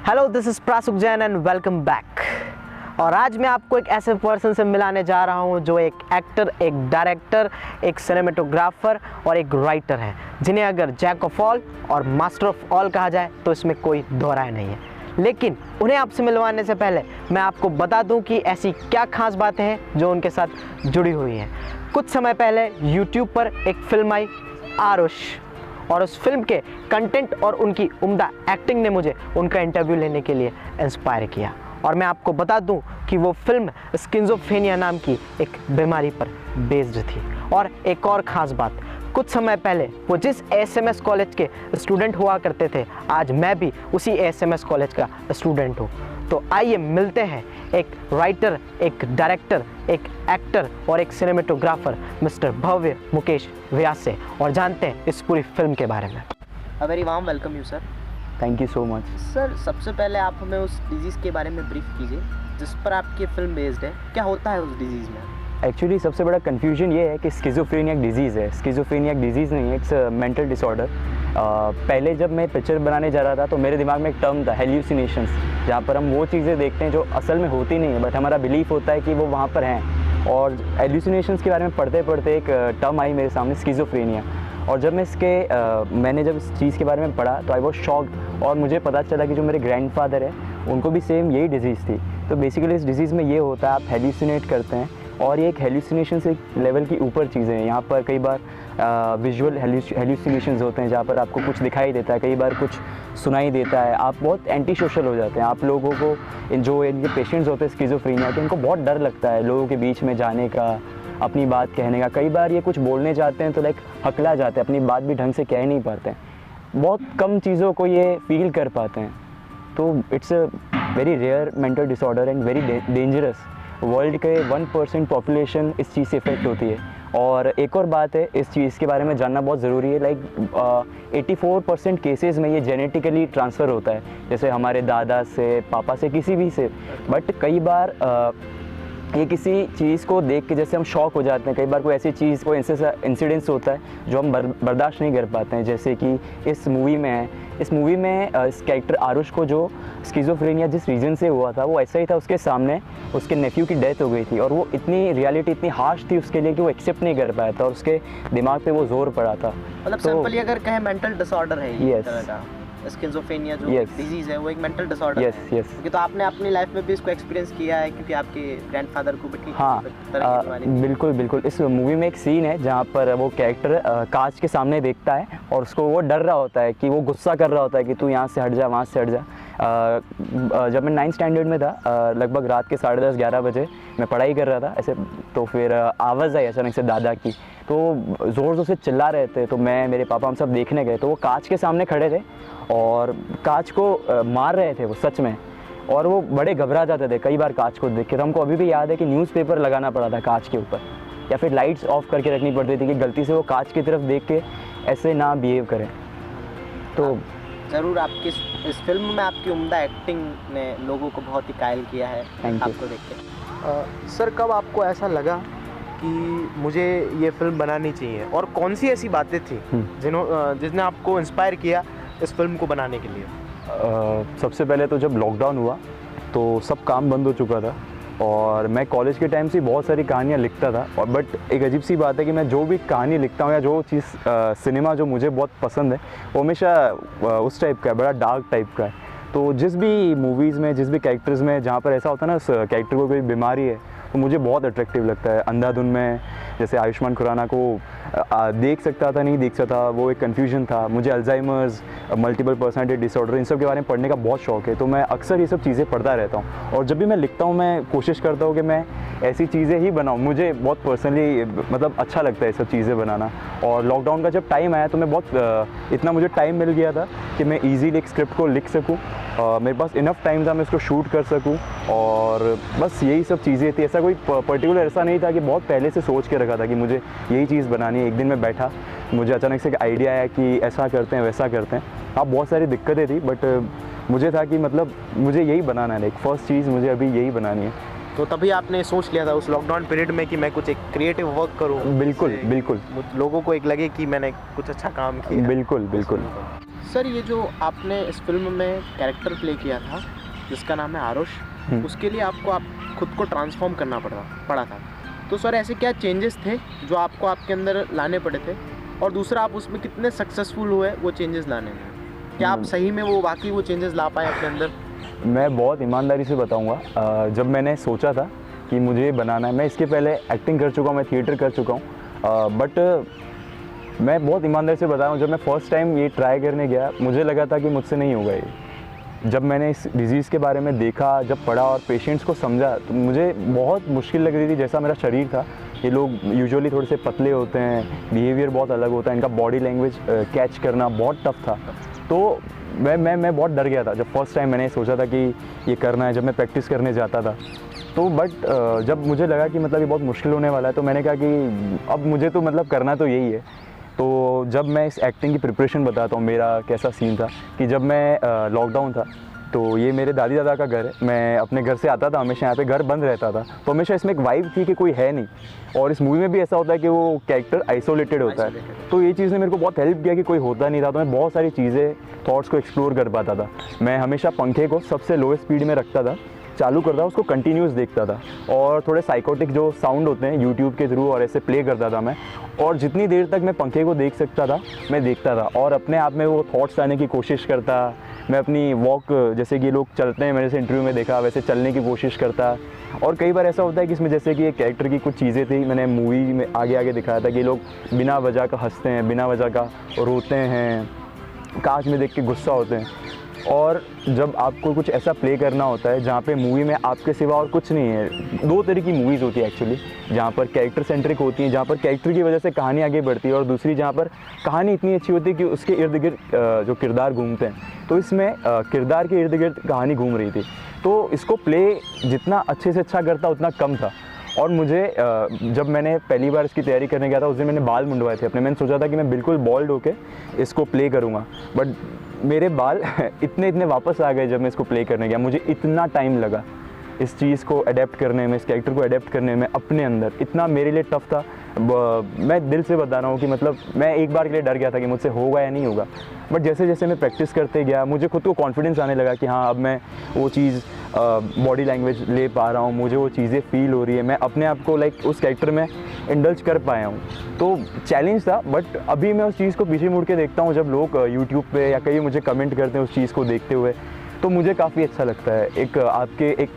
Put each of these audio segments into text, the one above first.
Hello, this is Prasuk Jain and welcome back. और आज मैं आपको एक ऐसे पर्सन से मिलाने जा रहा हूं जो एक एक्टर, एक डायरेक्टर, एक सिनेमेटोग्राफर और एक राइटर है, जिन्हें अगर जैक ऑफ ऑल और मास्टर ऑफ ऑल कहा जाए तो इसमें कोई दो राय नहीं है। लेकिन उन्हें आपसे मिलवाने से पहले मैं आपको बता दूं कि ऐसी क्या खास बातें हैं जो उनके साथ जुड़ी हुई हैं। कुछ समय पहले यूट्यूब पर एक फिल्म आई आरुष, और उस फिल्म के कंटेंट और उनकी उम्दा एक्टिंग ने मुझे उनका इंटरव्यू लेने के लिए इंस्पायर किया। और मैं आपको बता दूं कि वो फिल्म स्किज़ोफ्रेनिया नाम की एक बीमारी पर बेस्ड थी। और एक और ख़ास बात, कुछ समय पहले वो जिस एएसएमएस कॉलेज के स्टूडेंट हुआ करते थे, आज मैं भी उसी एएसएमएस कॉलेज का स्टूडेंट हूँ। तो आइए मिलते हैं एक राइटर, एक डायरेक्टर, एक एक्टर और एक सिनेमेटोग्राफर मिस्टर भव्य मुकेश व्यास से, और जानते हैं इस पूरी फिल्म के बारे में। A very warm welcome you sir. Thank you so much. Sir, सबसे पहले आप हमें उस डिजीज़ के बारे में ब्रीफ कीजिए जिस पर आपकी फिल्म बेस्ड है। क्या होता है उस डिजीज़ में? एक्चुअली सबसे बड़ा कन्फ्यूजन ये है कि स्किज़ोफ्रेनिया एक डिजीज़ है। स्किज़ोफ्रेनिया एक डिजीज़ नहीं है, इट्स मेंटल डिसऑर्डर। पहले जब मैं पिक्चर बनाने जा रहा था तो मेरे दिमाग में एक टर्म था, हेल्यूसिनेशंस, जहाँ पर हम वो चीज़ें देखते हैं जो असल में होती नहीं है, बट हमारा बिलीफ होता है कि वो वहाँ पर हैं। और हेल्यूसिनेशंस के बारे में पढ़ते पढ़ते एक टर्म आई मेरे सामने, स्किज़ोफ्रेनिया। और जब मैंने जब इस चीज़ के बारे में पढ़ा तो आई वॉज शॉक्ड, और मुझे पता चला कि जो मेरे ग्रैंडफादर है उनको भी सेम यही डिज़ीज़ थी। तो बेसिकली इस डिज़ीज़ में ये होता है, आप हेल्यूसिनेट करते हैं, और ये एक हेल्यूसिनेशन से लेवल की ऊपर चीज़ें हैं। यहाँ पर कई बार विजुअल हेल्यूसिनेशंस होते हैं, जहाँ पर आपको कुछ दिखाई देता है, कई बार कुछ सुनाई देता है, आप बहुत एंटी सोशल हो जाते हैं। आप लोगों को, जो इनके पेशेंट्स होते हैं स्किज़ोफ्रेनिया के, इनको बहुत डर लगता है लोगों के बीच में जाने का, अपनी बात कहने का। कई बार ये कुछ बोलने जाते हैं तो लाइक हकला जाते हैं, अपनी बात भी ढंग से कह नहीं पाते हैं, बहुत कम चीज़ों को ये फील कर पाते हैं। तो it's a very rare mental disorder and very dangerous. World के 1% पॉपुलेशन इस चीज़ से इफ़ेक्ट होती है। और एक और बात है, इस चीज़ के बारे में जानना बहुत ज़रूरी है, लाइक 84% केसेस में ये जेनेटिकली ट्रांसफ़र होता है, जैसे हमारे दादा से, पापा से, किसी भी से। बट कई बार ये किसी चीज़ को देख के जैसे हम शॉक हो जाते हैं, कई बार कोई ऐसी चीज़, कोई इंसिडेंस होता है जो हम बर्दाश्त नहीं कर पाते हैं, जैसे कि इस मूवी में है। इस मूवी में इस कैरेक्टर आरुष को जो स्किज़ोफ्रेनिया जिस रीज़न से हुआ था वो ऐसा ही था, उसके सामने उसके नेफ्यू की डेथ हो गई थी, और वो इतनी रियलिटी इतनी हार्श थी उसके लिए कि वो एक्सेप्ट नहीं कर पाया था, और उसके दिमाग पे वो जोर पड़ा था। मतलब सिंपली अगर कहें मेंटल डिसऑर्डर है ये Yes. तरह का। स्किज़ोफ्रेनिया जो Yes. डिजीज़ है वो एक मेंटल डिसऑर्डर Yes, है। yes. क्योंकि तो आपने अपनी लाइफ में भी इसको एक्सपीरियंस किया है, क्योंकि आपके ग्रैंडफादर को भी ठीक हाँ, तरह की बीमारी थी। बिल्कुल बिल्कुल। इस मूवी में एक सीन है जहाँ पर वो कैरेक्टर कांच के सामने देखता है, और उसको वो डर रहा होता है कि वो गुस्सा कर रहा होता है कि तू यहाँ से हट जा, वहाँ से हट जा। जब मैं 9th स्टैंडर्ड में था, लगभग रात के 10:30-11 बजे मैं पढ़ाई कर रहा था ऐसे, तो फिर आवाज़ आई अचानक से दादा की, तो ज़ोर ज़ोर से चिल्ला रहे थे। तो मैं, मेरे पापा, हम सब देखने गए, तो वो कांच के सामने खड़े थे और कांच को मार रहे थे वो सच में, और वो बड़े घबरा जाते थे कई बार कांच को देख के। तो हमको अभी भी याद है कि न्यूज़पेपर लगाना पड़ा था कांच के ऊपर, या फिर लाइट्स ऑफ करके रखनी पड़ती थी कि गलती से वो कांच की तरफ देख के ऐसे ना बिहेव करें। तो ज़रूर आपकी इस फिल्म में आपकी उम्दा एक्टिंग ने लोगों को बहुत ही कायल किया है आपको देख के। सर, कब आपको ऐसा लगा कि मुझे ये फिल्म बनानी चाहिए, और कौन सी ऐसी बातें थी जिसने आपको इंस्पायर किया इस फिल्म को बनाने के लिए? सबसे पहले तो जब लॉकडाउन हुआ तो सब काम बंद हो चुका था, और मैं कॉलेज के टाइम से बहुत सारी कहानियाँ लिखता था। और बट एक अजीब सी बात है कि मैं जो भी कहानी लिखता हूँ या जो चीज़ सिनेमा जो मुझे बहुत पसंद है वो हमेशा उस टाइप का है, बड़ा डार्क टाइप का है। तो जिस भी मूवीज़ में, जिस भी कैरेक्टर्स में जहाँ पर ऐसा होता है ना उस कैरेक्टर को कोई बीमारी है, तो मुझे बहुत अट्रैक्टिव लगता है। अंधाधुन में जैसे आयुष्मान खुराना को देख सकता था, नहीं देख सकता, वो एक कन्फ्यूजन था। मुझे अल्जाइमर्स, मल्टीपल पर्सनालिटी डिसऑर्डर, इन सब के बारे में पढ़ने का बहुत शौक है, तो मैं अक्सर ये सब चीज़ें पढ़ता रहता हूँ। और जब भी मैं लिखता हूँ मैं कोशिश करता हूँ कि मैं ऐसी चीज़ें ही बनाऊँ। मुझे बहुत पर्सनली मतलब अच्छा लगता है ये सब चीज़ें बनाना। और लॉकडाउन का जब टाइम आया तो मैं बहुत इतना मुझे टाइम मिल गया था कि मैं ईजीली एक स्क्रिप्ट को लिख सकूँ, मेरे पास इनफ टाइम था मैं इसको शूट कर सकूँ, और बस यही सब चीज़ें थी। ऐसा कोई पर्टिकुलर ऐसा नहीं था कि बहुत पहले से सोच के रखा था कि मुझे यही चीज़ बनानी है। एक दिन मैं बैठा, मुझे अचानक से एक आइडिया आया कि ऐसा करते हैं, वैसा करते हैं। हाँ, बहुत सारी दिक्कतें थी, बट मुझे था कि मतलब मुझे यही बनाना है, एक फर्स्ट चीज़ मुझे अभी यही बनानी है। तो तभी आपने सोच लिया था उस लॉकडाउन पीरियड में कि मैं कुछ एक क्रिएटिव वर्क करूं? बिल्कुल बिल्कुल। लोगों को एक लगे कि मैंने कुछ अच्छा काम किया। बिल्कुल बिल्कुल। सर ये जो आपने इस फिल्म में कैरेक्टर प्ले किया था जिसका नाम है आरुष, उसके लिए आप खुद को ट्रांसफॉर्म करना पड़ा था, तो सर ऐसे क्या चेंजेस थे जो आपको आपके अंदर लाने पड़े थे, और दूसरा आप उसमें कितने सक्सेसफुल हुए वो चेंजेस लाने में? क्या आप सही में वाकई वो चेंजेस ला पाए अपने अंदर? मैं बहुत ईमानदारी से बताऊंगा, जब मैंने सोचा था कि मुझे बनाना है, मैं इसके पहले एक्टिंग कर चुका हूँ, मैं थिएटर कर चुका हूँ, बट मैं बहुत ईमानदारी से बता रहा हूँ, जब मैं फ़र्स्ट टाइम ये ट्राई करने गया मुझे लगा था कि मुझसे नहीं होगा ये। जब मैंने इस डिज़ीज़ के बारे में देखा, जब पढ़ा और पेशेंट्स को समझा, तो मुझे बहुत मुश्किल लग रही थी। जैसा मेरा शरीर था, ये लोग यूजुअली थोड़े से पतले होते हैं, बिहेवियर बहुत अलग होता है, इनका बॉडी लैंग्वेज कैच करना बहुत टफ था। तो मैं बहुत डर गया था जब फर्स्ट टाइम मैंने सोचा था कि ये करना है, जब मैं प्रैक्टिस करने जाता था। तो बट जब मुझे लगा कि मतलब ये बहुत मुश्किल होने वाला है, तो मैंने कहा कि अब मुझे तो मतलब करना तो यही है। तो जब मैं इस एक्टिंग की प्रिपरेशन बताता हूँ, मेरा कैसा सीन था कि जब मैं लॉकडाउन था, तो ये मेरे दादी दादा का घर है, मैं अपने घर से आता था हमेशा, यहाँ पे घर बंद रहता था, तो हमेशा इसमें एक वाइब थी कि कोई है नहीं, और इस मूवी में भी ऐसा होता है कि वो कैरेक्टर आइसोलेटेड होता है। तो ये चीज़ ने मेरे को बहुत हेल्प किया कि कोई होता नहीं था, तो मैं बहुत सारी चीज़ें, थॉट्स को एक्सप्लोर कर पाता था। मैं हमेशा पंखे को सबसे लोएस्ट स्पीड में रखता था, चालू करता, उसको कंटिन्यूस देखता था, और थोड़े साइकोटिक जो साउंड होते हैं यूट्यूब के थ्रू और ऐसे प्ले करता था मैं, और जितनी देर तक मैं पंखे को देख सकता था मैं देखता था, और अपने आप में वो थॉट्स लाने की कोशिश करता। मैं अपनी वॉक, जैसे कि लोग चलते हैं, मैंने जैसे इंटरव्यू में देखा वैसे चलने की कोशिश करता। और कई बार ऐसा होता है कि इसमें जैसे कि एक कैरेक्टर की कुछ चीज़ें थी, मैंने मूवी में आगे दिखाया था कि लोग बिना वजह का हंसते हैं, बिना वजह का रोते हैं, कांच में देख के गुस्सा होते हैं। और जब आपको कुछ ऐसा प्ले करना होता है जहाँ पे मूवी में आपके सिवा और कुछ नहीं है, दो तरह की मूवीज़ होती है एक्चुअली, जहाँ पर कैरेक्टर सेंट्रिक होती हैं, जहाँ पर कैरेक्टर की वजह से कहानी आगे बढ़ती है, और दूसरी जहाँ पर कहानी इतनी अच्छी होती है कि उसके इर्द गिर्द जो किरदार घूमते हैं। तो इसमें किरदार के इर्द गिर्द कहानी घूम रही थी, तो इसको प्ले जितना अच्छे से अच्छा करता उतना कम था। और मुझे जब मैंने पहली बार इसकी तैयारी करने गया था, उस दिन मैंने बाल मुंडवाए थे अपने। मैंने सोचा था कि मैं बिल्कुल बॉल्ड होके इसको प्ले करूँगा, बट मेरे बाल इतने वापस आ गए जब मैं इसको प्ले करने गया। मुझे इतना टाइम लगा इस चीज़ को अडेप्ट करने में, इस कैरेक्टर को अडेप्ट करने में अपने अंदर, इतना मेरे लिए टफ था। मैं दिल से बता रहा हूँ कि मतलब मैं एक बार के लिए डर गया था कि मुझसे होगा या नहीं होगा, बट जैसे जैसे मैं प्रैक्टिस करते गया मुझे खुद को कॉन्फिडेंस आने लगा कि हाँ अब मैं वो चीज़ बॉडी लैंग्वेज ले पा रहा हूँ, मुझे वो चीज़ें फील हो रही है, मैं अपने आप को लाइक उस कैरेक्टर में इंडल्ज कर पाया हूँ। तो चैलेंज था, बट अभी मैं उस चीज़ को पीछे मुड़ के देखता हूँ, जब लोग यूट्यूब पे या कहीं मुझे कमेंट करते हैं उस चीज़ को देखते हुए, तो मुझे काफ़ी अच्छा लगता है। एक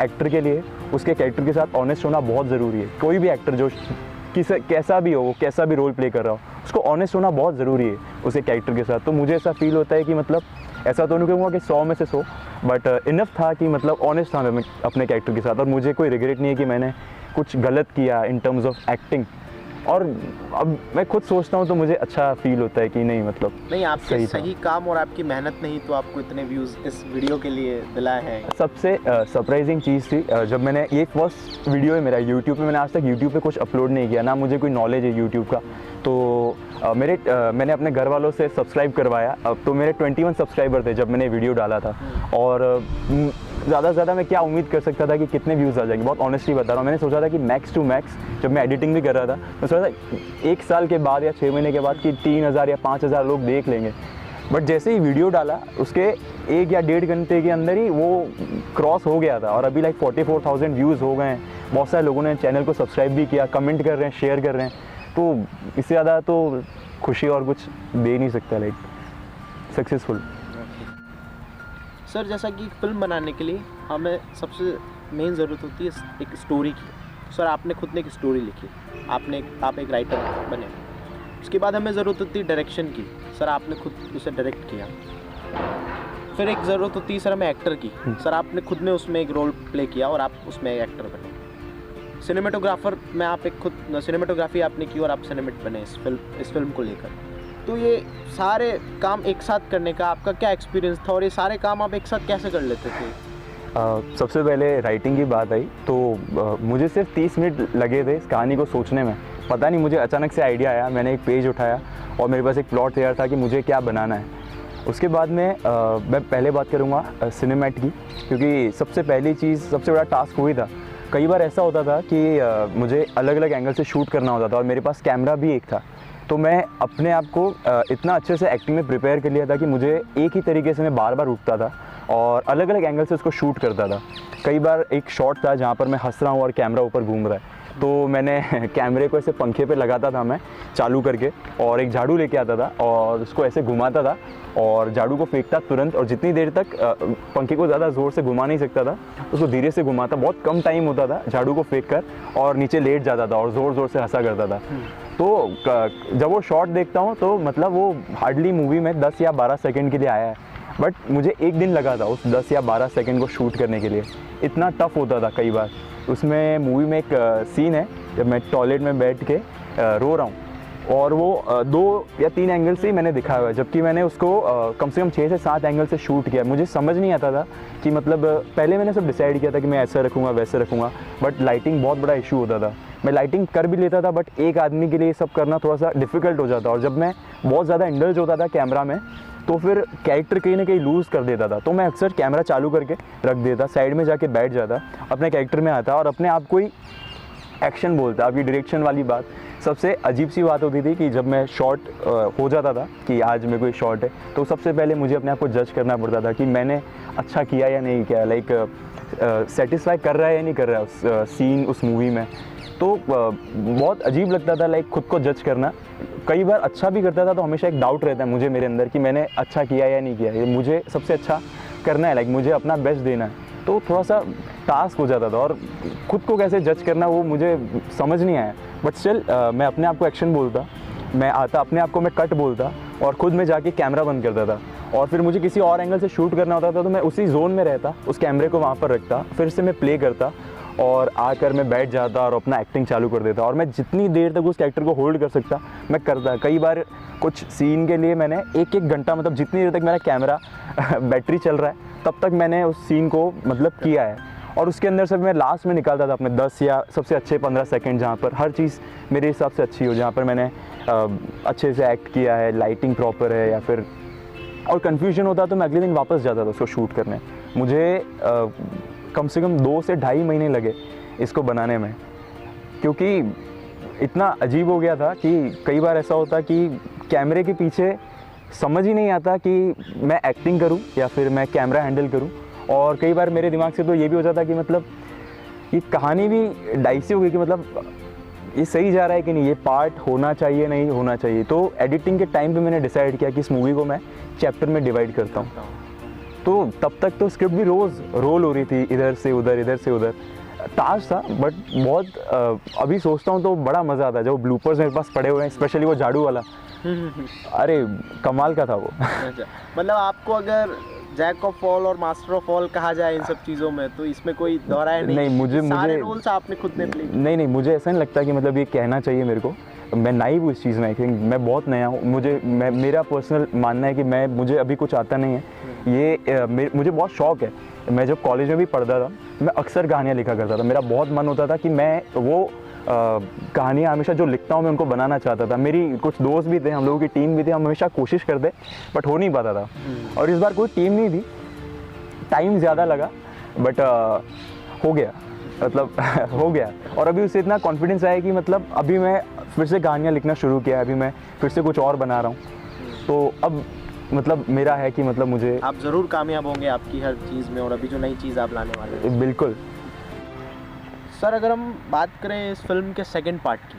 एक्टर के लिए उसके कैरेक्टर के साथ ऑनेस्ट होना बहुत ज़रूरी है। कोई भी एक्टर जो कैसा भी हो, वो कैसा भी रोल प्ले कर रहा हो, उसको ऑनेस्ट होना बहुत ज़रूरी है उसके कैरेक्टर के साथ। तो मुझे ऐसा फील होता है कि मतलब ऐसा तो नहीं कहूँगा कि 100 में से 100, बट इनफ था कि मतलब ऑनेस्ट था मैं अपने कैरेक्टर के साथ, और मुझे कोई रिग्रेट नहीं है कि मैंने कुछ गलत किया इन टर्म्स ऑफ एक्टिंग। और अब मैं खुद सोचता हूँ तो मुझे अच्छा फील होता है कि नहीं मतलब नहीं, आपके सही काम और आपकी मेहनत नहीं तो आपको इतने व्यूज़ इस वीडियो के लिए दिलाए हैं। सबसे सरप्राइजिंग चीज़ थी जब मैंने, ये फर्स्ट वीडियो है मेरा यूट्यूब पे, मैंने आज तक यूट्यूब पे कुछ अपलोड नहीं किया, ना मुझे कोई नॉलेज है यूट्यूब का। तो मैंने अपने घर वालों से सब्सक्राइब करवाया। अब तो मेरे 21 सब्सक्राइबर थे जब मैंने वीडियो डाला था, और ज़्यादा से ज़्यादा मैं क्या उम्मीद कर सकता था कि कितने व्यूज़ आ जाएंगे। बहुत ऑनेस्टली बता रहा हूँ, मैंने सोचा था कि मैक्स टू मैक्स, जब मैं एडिटिंग भी कर रहा था, मैं सोचा था 1 साल के बाद या 6 महीने के बाद कि 3000 या 5000 लोग देख लेंगे। बट जैसे ही वीडियो डाला उसके 1 या 1.5 घंटे के अंदर ही वो क्रॉस हो गया था, और अभी लाइक 44,000 व्यूज़ हो गए हैं। बहुत सारे लोगों ने चैनल को सब्सक्राइब भी किया, कमेंट कर रहे हैं, शेयर कर रहे हैं। तो इससे ज़्यादा तो खुशी और कुछ दे नहीं सकता, लाइक सक्सेसफुल। सर जैसा कि फिल्म बनाने के लिए हमें सबसे मेन ज़रूरत होती है एक स्टोरी की। सर आपने खुद ने एक स्टोरी लिखी, आप एक राइटर बने। उसके बाद हमें ज़रूरत होती है डायरेक्शन की। सर आपने खुद उसे डायरेक्ट किया। फिर एक ज़रूरत होती है सर हमें एक्टर की। सर आपने खुद ने उसमें एक रोल प्ले किया और आप उसमें एक्टर बने। सिनेमेटोग्राफर में आप एक खुद सिनेमेटोग्राफी आपने की और आप सिनेमेट बने इस फिल्म को लेकर। तो ये सारे काम एक साथ करने का आपका क्या एक्सपीरियंस था, और ये सारे काम आप एक साथ कैसे कर लेते थे? सबसे पहले राइटिंग की बात आई तो मुझे सिर्फ 30 मिनट लगे थे इस कहानी को सोचने में। पता नहीं मुझे अचानक से आइडिया आया, मैंने एक पेज उठाया और मेरे पास एक प्लॉट तैयार था कि मुझे क्या बनाना है। उसके बाद में मैं पहले बात करूँगा सिनेमैट की, क्योंकि सबसे पहली चीज़, सबसे बड़ा टास्क वही था। कई बार ऐसा होता था कि मुझे अलग अलग एंगल से शूट करना होता था और मेरे पास कैमरा भी एक था, तो मैं अपने आप को इतना अच्छे से एक्टिंग में प्रिपेयर कर लिया था कि मुझे एक ही तरीके से मैं बार बार उठता था और अलग अलग एंगल से उसको शूट करता था। कई बार एक शॉट था जहाँ पर मैं हंस रहा हूँ और कैमरा ऊपर घूम रहा है, तो मैंने कैमरे को ऐसे पंखे पे लगाता था मैं चालू करके, और एक झाड़ू लेके आता था और उसको ऐसे घुमाता था और झाड़ू को फेंकता तुरंत, और जितनी देर तक पंखे को ज़्यादा ज़ोर से घुमा नहीं सकता था उसको धीरे से घुमाता, बहुत कम टाइम होता था झाड़ू को फेंक कर, और नीचे लेट जाता था और ज़ोर ज़ोर से हंसा करता था। तो जब वो शॉट देखता हूँ तो मतलब वो हार्डली मूवी में 10 या 12 सेकंड के लिए आया है, बट मुझे एक दिन लगा था उस 10 या 12 सेकंड को शूट करने के लिए। इतना टफ होता था कई बार। उसमें मूवी में एक सीन है जब मैं टॉयलेट में बैठ के रो रहा हूँ, और वो 2 या 3 एंगल से ही मैंने दिखाया हुआ है, जबकि मैंने उसको कम से कम 6 से 7 एंगल से शूट किया। मुझे समझ नहीं आता था कि मतलब पहले मैंने सब डिसाइड किया था कि मैं ऐसा रखूँगा वैसे रखूँगा, बट लाइटिंग बहुत बड़ा इशू होता था। मैं लाइटिंग कर भी लेता था बट एक आदमी के लिए सब करना थोड़ा सा डिफ़िकल्ट हो जाता, और जब मैं बहुत ज़्यादा इंडल्ज होता था कैमरा में तो फिर कैरेक्टर कहीं ना कहीं लूज़ कर देता था। तो मैं अक्सर कैमरा चालू करके रख देता, साइड में जाके बैठ जाता, अपने कैरेक्टर में आता और अपने आप को ही एक्शन बोलता। आपकी डायरेक्शन वाली बात, सबसे अजीब सी बात होती थी कि जब मैं शॉट हो जाता था कि आज मेरे कोई शॉट है, तो सबसे पहले मुझे अपने आप को जज करना पड़ता था कि मैंने अच्छा किया या नहीं किया, लाइक सेटिस्फाई कर रहा है या नहीं कर रहा है उस सीन उस मूवी में। तो बहुत अजीब लगता था लाइक खुद को जज करना। कई बार अच्छा भी करता था तो हमेशा एक डाउट रहता है मुझे मेरे अंदर कि मैंने अच्छा किया या नहीं किया, ये मुझे सबसे अच्छा करना है, लाइक मुझे अपना बेस्ट देना है। तो थोड़ा सा टास्क हो जाता था और खुद को कैसे जज करना वो मुझे समझ नहीं आया, बट स्टिल मैं अपने आप को एक्शन बोलता, मैं आता अपने आप को मैं कट बोलता और ख़ुद में जाके कैमरा बंद करता था, और फिर मुझे किसी और एंगल से शूट करना होता था तो मैं उसी जोन में रहता, उस कैमरे को वहाँ पर रखता, फिर से मैं प्ले करता और आकर मैं बैठ जाता और अपना एक्टिंग चालू कर देता, और मैं जितनी देर तक उस कैरेक्टर को होल्ड कर सकता मैं करता। कई बार कुछ सीन के लिए मैंने 1-1 घंटा, मतलब जितनी देर तक मेरा कैमरा बैटरी चल रहा है तब तक मैंने उस सीन को मतलब किया है, और उसके अंदर से मैं लास्ट में निकालता था अपने 10 या सबसे अच्छे 15 सेकंड, जहाँ पर हर चीज़ मेरे हिसाब से अच्छी हो, जहाँ पर मैंने अच्छे से एक्ट किया है, लाइटिंग प्रॉपर है, या फिर और कन्फ्यूजन होता तो मैं अगले दिन वापस जाता था उसको शूट करने। मुझे कम से कम 2 से ढाई महीने लगे इसको बनाने में, क्योंकि इतना अजीब हो गया था कि कई बार ऐसा होता कि कैमरे के पीछे समझ ही नहीं आता कि मैं एक्टिंग करूं या फिर मैं कैमरा हैंडल करूं, और कई बार मेरे दिमाग से तो ये भी हो जाता कि मतलब ये कहानी भी डाइसी हो गई कि मतलब ये सही जा रहा है कि नहीं, ये पार्ट होना चाहिए नहीं होना चाहिए। तो एडिटिंग के टाइम पे मैंने डिसाइड किया कि इस मूवी को मैं चैप्टर में डिवाइड करता हूँ। तो तब तक तो स्क्रिप्ट भी रोज़ रोल हो रही थी, इधर से उधर टास्क था, बट बहुत अभी सोचता हूँ तो बड़ा मज़ा आता है जब ब्लूपर्स मेरे पास पड़े हुए हैं, स्पेशली वो झाड़ू वाला। अरे कमाल का था वो। अच्छा, मतलब आपको अगर जैक ऑफ ऑल और मास्टर ऑफ ऑल कहा जाए इन सब चीज़ों में, तो इसमें कोई दोहराए नहीं, मुझे सारे रोल्स आपने खुद ने प्ले किए। नहीं, मुझे ऐसा नहीं लगता कि मतलब ये कहना चाहिए मेरे को, मैं नाइव हूँ इस चीज़ में, मैं बहुत नया हूँ। मेरा पर्सनल मानना है कि मुझे अभी कुछ आता नहीं है, ये मुझे बहुत शौक़ है। मैं जब कॉलेज में भी पढ़ता था मैं अक्सर कहानियाँ लिखा करता था, मेरा बहुत मन होता था कि मैं वो कहानियाँ हमेशा जो लिखता हूँ मैं उनको बनाना चाहता था। मेरी कुछ दोस्त भी थे, हम लोगों की टीम भी थी, हम हमेशा कोशिश करते बट हो नहीं पाता था। और इस बार कोई टीम नहीं थी, टाइम ज़्यादा लगा, बट हो गया, मतलब हो गया। और अभी उससे इतना कॉन्फिडेंस आया कि मतलब अभी मैं फिर से कहानियाँ लिखना शुरू किया है, अभी मैं फिर से कुछ और बना रहा हूँ। तो अब मतलब मेरा है कि मतलब मुझे, आप ज़रूर कामयाब होंगे आपकी हर चीज़ में, और अभी जो नई चीज़ आप लाने वाले हैं। बिल्कुल। सर, अगर हम बात करें इस फिल्म के सेकंड पार्ट की,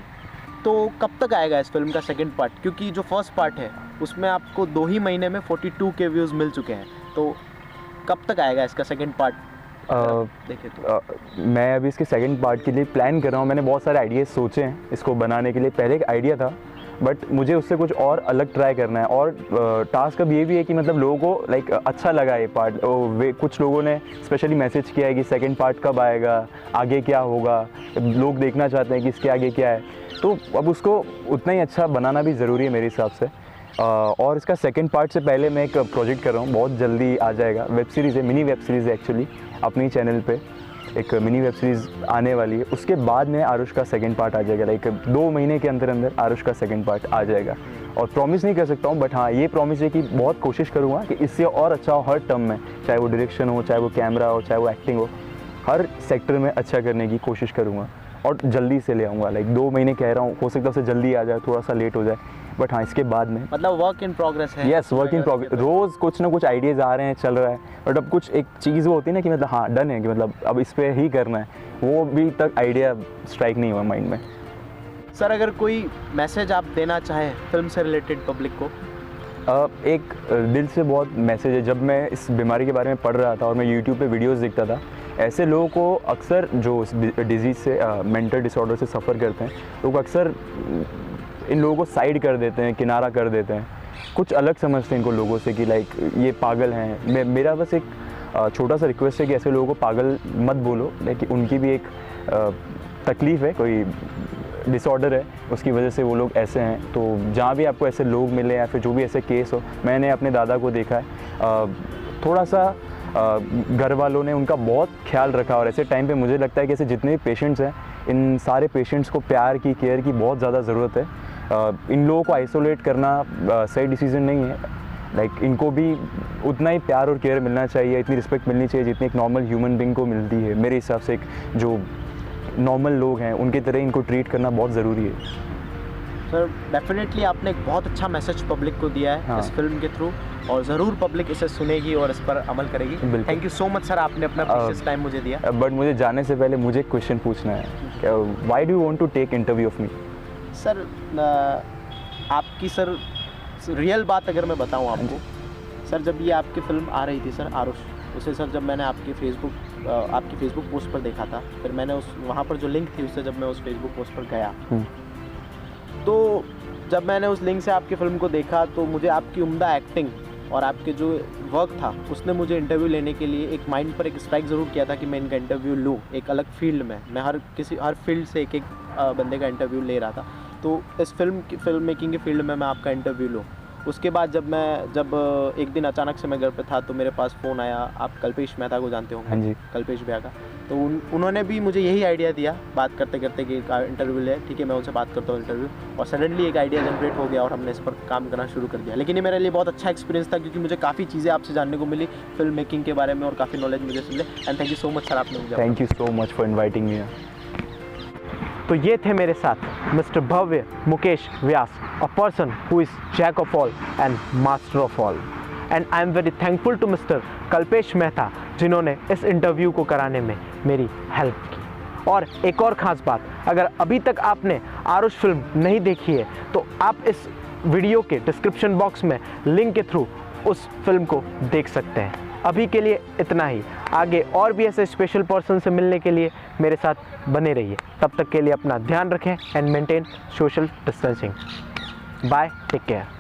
तो कब तक आएगा इस फिल्म का सेकंड पार्ट? क्योंकि जो फर्स्ट पार्ट है उसमें आपको 2 ही महीने में 42 के व्यूज़ मिल चुके हैं, तो कब तक आएगा इसका सेकंड पार्ट? देखें तो मैं अभी इसके सेकंड पार्ट के लिए प्लान कर रहा हूँ। मैंने बहुत सारे आइडियाज़ सोचे हैं इसको बनाने के लिए। पहले एक आइडिया था बट मुझे उससे कुछ और अलग ट्राई करना है, और टास्क अब ये भी है कि मतलब लोगों को लाइक अच्छा लगा ये पार्ट। कुछ लोगों ने स्पेशली मैसेज किया है कि सेकंड पार्ट कब आएगा, आगे क्या होगा, लोग देखना चाहते हैं कि इसके आगे क्या है। तो अब उसको उतना ही अच्छा बनाना भी ज़रूरी है मेरे हिसाब से। और इसका सेकंड पार्ट से पहले मैं एक प्रोजेक्ट कर रहा हूँ, बहुत जल्दी आ जाएगा। वेब सीरीज़ है, मिनी वेब सीरीज़ है एक्चुअली, अपनी चैनल पे एक मिनी वेब सीरीज़ आने वाली है। उसके बाद में आरुष का सेकंड पार्ट आ जाएगा, लाइक 2 महीने के अंदर अंदर आरुष का सेकंड पार्ट आ जाएगा। और प्रॉमिस नहीं कर सकता हूँ, बट हाँ ये प्रॉमिस है कि बहुत कोशिश करूँगा कि इससे और अच्छा हो हर टर्म में, चाहे वो डायरेक्शन हो, चाहे वो कैमरा हो, चाहे वो एक्टिंग हो, हर सेक्टर में अच्छा करने की कोशिश करूँगा। और जल्दी से ले आऊँगा। लाइक 2 महीने कह रहा हूँ, हो सकता है उससे जल्दी आ जाए, थोड़ा सा लेट हो जाए, बट हाँ इसके बाद में मतलब वर्क इन प्रोग्रेस है। Yes, work in progress. रोज़ कुछ ना कुछ आइडियाज़ आ रहे हैं, चल रहा है, बट अब कुछ एक चीज़ वो होती है ना कि मतलब हाँ डन है कि मतलब अब इस पर ही करना है, वो भी तक आइडिया स्ट्राइक नहीं हुआ माइंड में। सर अगर कोई मैसेज आप देना चाहें फिल्म से रिलेटेड पब्लिक को? एक दिल से बहुत मैसेज है। जब मैं इस बीमारी के बारे में पढ़ रहा था और मैं यूट्यूब पे वीडियोस देखता था, ऐसे लोगों को अक्सर जो इस डिजीज़ से मेंटल डिसऑर्डर से सफ़र करते हैं, लोग अक्सर इन लोगों को साइड कर देते हैं, किनारा कर देते हैं, कुछ अलग समझते हैं इनको लोगों से कि लाइक ये पागल हैं। मेरा बस एक छोटा सा रिक्वेस्ट है कि ऐसे लोगों को पागल मत बोलो, लेकिन उनकी भी एक तकलीफ़ है, कोई डिसऑर्डर है, उसकी वजह से वो लोग ऐसे हैं। तो जहाँ भी आपको ऐसे लोग मिले या फिर जो भी ऐसे केस हो, मैंने अपने दादा को देखा है, थोड़ा सा घर वालों ने उनका बहुत ख्याल रखा, और ऐसे टाइम पे मुझे लगता है कि ऐसे जितने भी पेशेंट्स हैं, इन सारे पेशेंट्स को प्यार की, केयर की बहुत ज़्यादा ज़रूरत है। इन लोगों को आइसोलेट करना सही डिसीज़न नहीं है। लाइक इनको भी उतना ही प्यार और केयर मिलना चाहिए, इतनी रिस्पेक्ट मिलनी चाहिए जितनी एक नॉर्मल ह्यूमन बीइंग को मिलती है। मेरे हिसाब से एक जो नॉर्मल लोग हैं उनके तरह इनको ट्रीट करना बहुत ज़रूरी है। सर डेफिनेटली आपने एक बहुत अच्छा मैसेज पब्लिक को दिया है हाँ। इस फिल्म के थ्रू, और ज़रूर पब्लिक इसे सुनेगी और इस पर अमल करेगी। बिल्कुल। Thank you so much sir, आपने अपना प्रीशियस टाइम मुझे दिया। बट मुझे जाने से पहले मुझे एक क्वेश्चन पूछना है, why do you want to take interview of me? Sir आपकी सर रियल बात अगर मैं बताऊं आपको, सर जब ये आपकी फिल्म आ रही थी सर आरुष, उसे सर जब मैंने आपकी फेसबुक पोस्ट पर देखा था, फिर मैंने उस वहाँ पर जो लिंक थी उससे जब मैं उस फेसबुक पोस्ट पर गया, तो जब मैंने उस लिंक से आपकी फ़िल्म को देखा तो मुझे आपकी उम्दा एक्टिंग और आपके जो वर्क था उसने मुझे इंटरव्यू लेने के लिए एक माइंड पर एक स्ट्राइक ज़रूर किया था कि मैं इनका इंटरव्यू लूँ। एक अलग फील्ड में मैं हर फील्ड से एक बंदे का इंटरव्यू ले रहा था, तो इस फिल्म मेकिंग के फील्ड में मैं आपका इंटरव्यू लूँ। उसके बाद जब एक दिन अचानक से मैं घर पे था तो मेरे पास फ़ोन आया, आप कल्पेश मेहता को जानते होंगे? हाँ जी। कल्पेश भैया का, तो उन्होंने भी मुझे यही आइडिया दिया बात करते करते कि इंटरव्यू ले, ठीक है मैं उनसे बात करता हूँ इंटरव्यू, और सडनली एक आइडिया जनरेट हो गया और हमने इस पर काम करना शुरू कर दिया। लेकिन ये मेरे लिए बहुत अच्छा एक्सपीरियंस था क्योंकि मुझे काफ़ी चीज़ें आपसे जानने को मिली फिल्म मेकिंग के बारे में और काफ़ी नॉलेज मुझे मिले। And thank you so much sir, आपने मुझे thank you so much for inviting me. तो ये थे मेरे साथ mister Bhavya Mukesh Vyas, a person who is jack of all and master of all. And I am very thankful to mister Kalpesh Mehta जिन्होंने इस interview को कराने में मेरी हेल्प की। और एक और ख़ास बात, अगर अभी तक आपने आरुष फिल्म नहीं देखी है तो आप इस वीडियो के डिस्क्रिप्शन बॉक्स में लिंक के थ्रू उस फिल्म को देख सकते हैं। अभी के लिए इतना ही, आगे और भी ऐसे स्पेशल पर्सन से मिलने के लिए मेरे साथ बने रहिए। तब तक के लिए अपना ध्यान रखें and maintain social distancing. Bye, take care.